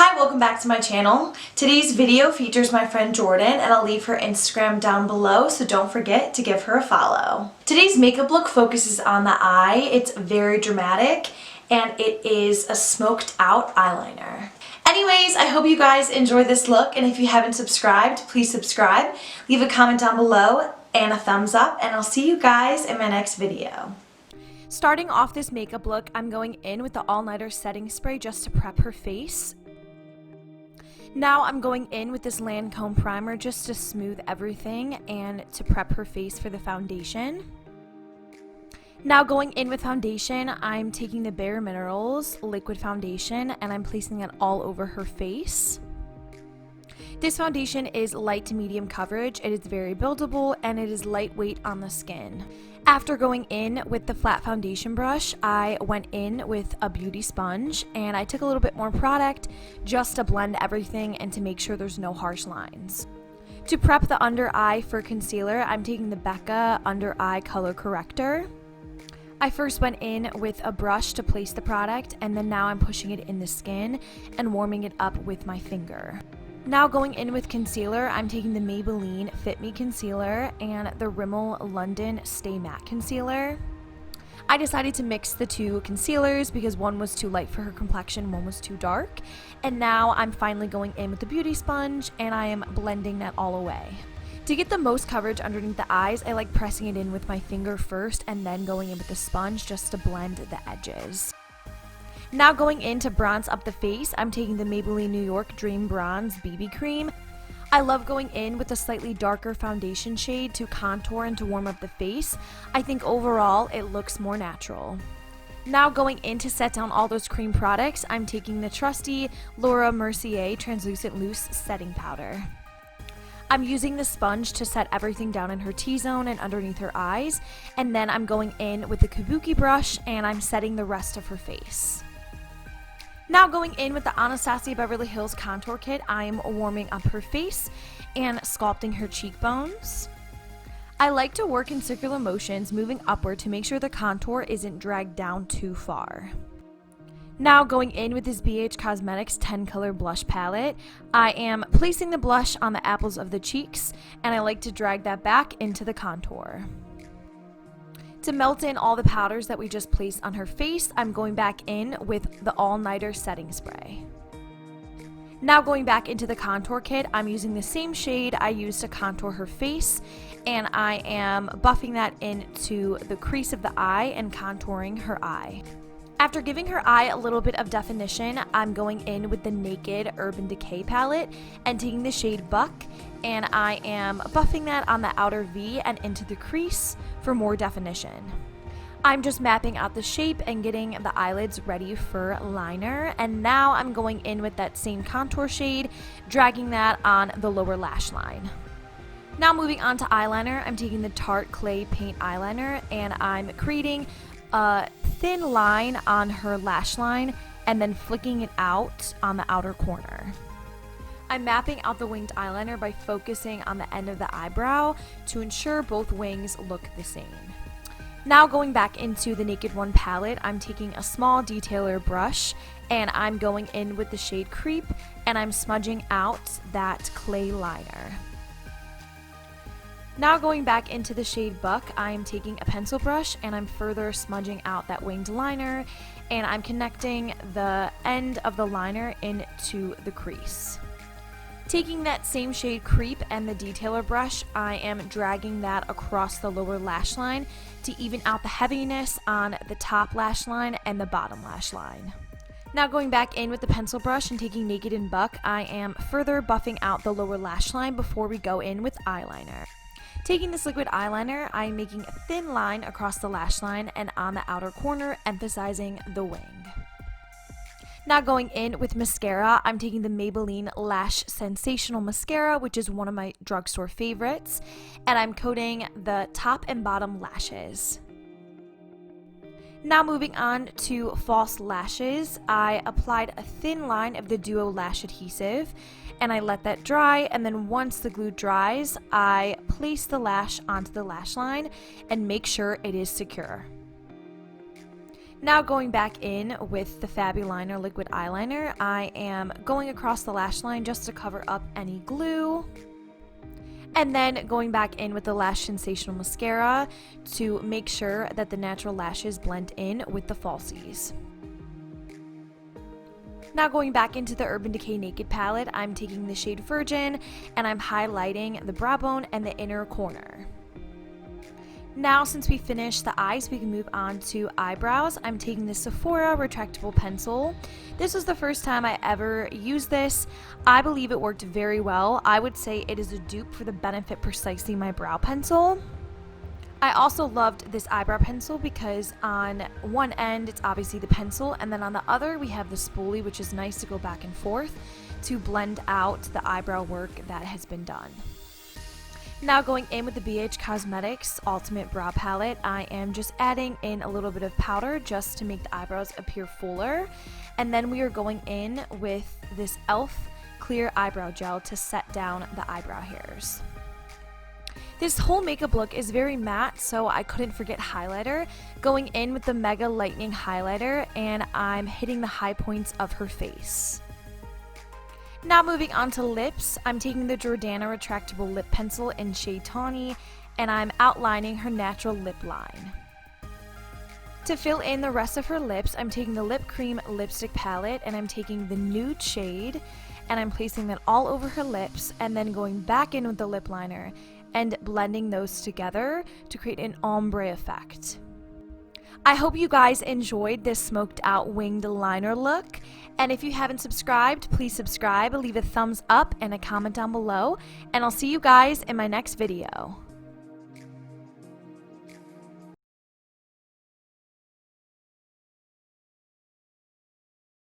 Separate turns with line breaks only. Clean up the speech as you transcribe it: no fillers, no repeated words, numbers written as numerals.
Hi, welcome back to my channel. Today's video features my friend Jordan, and I'll leave her Instagram down below, so don't forget to give her a follow. Today's makeup look focuses on the eye. It's very dramatic and it is a smoked out eyeliner. Anyways, I hope you guys enjoyed this look, and if you haven't subscribed, please subscribe. Leave a comment down below and a thumbs up, and I'll see you guys in my next video.
Starting off this makeup look, I'm going in with the all-nighter setting spray just to prep her face. Now I'm going in with this Lancome primer just to smooth everything and to prep her face for the foundation. Now going in with foundation, I'm taking the Bare Minerals liquid foundation and I'm placing it all over her face. This foundation is light to medium coverage, it is very buildable, and it is lightweight on the skin. After going in with the flat foundation brush, I went in with a beauty sponge and I took a little bit more product just to blend everything and to make sure there's no harsh lines. To prep the under eye for concealer, I'm taking the Becca Under Eye Color Corrector. I first went in with a brush to place the product, and then now I'm pushing it in the skin and warming it up with my finger. Now going in with concealer, I'm taking the Maybelline Fit Me Concealer and the Rimmel London Stay Matte Concealer. I decided to mix the two concealers because one was too light for her complexion, one was too dark. And now I'm finally going in with the beauty sponge and I am blending that all away. To get the most coverage underneath the eyes, I like pressing it in with my finger first and then going in with the sponge just to blend the edges. Now going in to bronze up the face, I'm taking the Maybelline New York Dream Bronze BB Cream. I love going in with a slightly darker foundation shade to contour and to warm up the face. I think overall it looks more natural. Now going in to set down all those cream products, I'm taking the trusty Laura Mercier Translucent Loose Setting Powder. I'm using the sponge to set everything down in her T-zone and underneath her eyes, and then I'm going in with the Kabuki brush and I'm setting the rest of her face. Now going in with the Anastasia Beverly Hills Contour Kit, I am warming up her face and sculpting her cheekbones. I like to work in circular motions, moving upward to make sure the contour isn't dragged down too far. Now going in with this BH Cosmetics 10 color blush palette, I am placing the blush on the apples of the cheeks and I like to drag that back into the contour. To melt in all the powders that we just placed on her face, I'm going back in with the all-nighter setting spray. Now going back into the contour kit, I'm using the same shade I used to contour her face, and I am buffing that into the crease of the eye and contouring her eye. After giving her eye a little bit of definition, I'm going in with the Naked Urban Decay palette and taking the shade Buck, and I am buffing that on the outer V and into the crease for more definition. I'm just mapping out the shape and getting the eyelids ready for liner, and now I'm going in with that same contour shade, dragging that on the lower lash line. Now moving on to eyeliner, I'm taking the Tarte Clay Paint Eyeliner and I'm creating a thin line on her lash line and then flicking it out on the outer corner. I'm mapping out the winged eyeliner by focusing on the end of the eyebrow to ensure both wings look the same. Now going back into the Naked One palette, I'm taking a small detailer brush and I'm going in with the shade Creep and I'm smudging out that clay liner. Now going back into the shade Buck, I'm taking a pencil brush and I'm further smudging out that winged liner and I'm connecting the end of the liner into the crease. Taking that same shade Creep and the detailer brush, I am dragging that across the lower lash line to even out the heaviness on the top lash line and the bottom lash line. Now going back in with the pencil brush and taking Naked and Buck, I am further buffing out the lower lash line before we go in with eyeliner. Taking this liquid eyeliner, I am making a thin line across the lash line and on the outer corner, emphasizing the wing. Now going in with mascara, I'm taking the Maybelline Lash Sensational Mascara, which is one of my drugstore favorites, and I'm coating the top and bottom lashes. Now moving on to false lashes, I applied a thin line of the Duo Lash Adhesive and I let that dry, and then once the glue dries, I place the lash onto the lash line and make sure it is secure. Now going back in with the Eyeliner liquid eyeliner, I am going across the lash line just to cover up any glue. And then going back in with the Lash Sensational Mascara to make sure that the natural lashes blend in with the falsies. Now going back into the Urban Decay Naked palette, I'm taking the shade Virgin and I'm highlighting the brow bone and the inner corner. Now, since we finished the eyes, we can move on to eyebrows. I'm taking the Sephora retractable pencil. This was the first time I ever used this. I believe it worked very well. I would say it is a dupe for the Benefit Precisely My Brow Pencil. I also loved this eyebrow pencil because on one end it's obviously the pencil, and then on the other we have the spoolie, which is nice to go back and forth to blend out the eyebrow work that has been done. Now going in with the BH Cosmetics Ultimate Brow Palette, I am just adding in a little bit of powder just to make the eyebrows appear fuller. And then we are going in with this e.l.f. Clear Eyebrow Gel to set down the eyebrow hairs. This whole makeup look is very matte, so I couldn't forget highlighter. Going in with the Mega Lightning Highlighter, and I'm hitting the high points of her face. Now moving on to lips, I'm taking the Jordana retractable lip pencil in shade Tawny, and I'm outlining her natural lip line. To fill in the rest of her lips, I'm taking the Lip Cream lipstick palette, and I'm taking the nude shade, and I'm placing that all over her lips, and then going back in with the lip liner and blending those together to create an ombre effect. I hope you guys enjoyed this smoked out winged liner look, and if you haven't subscribed, please subscribe, leave a thumbs up and a comment down below, and I'll see you guys in my next video.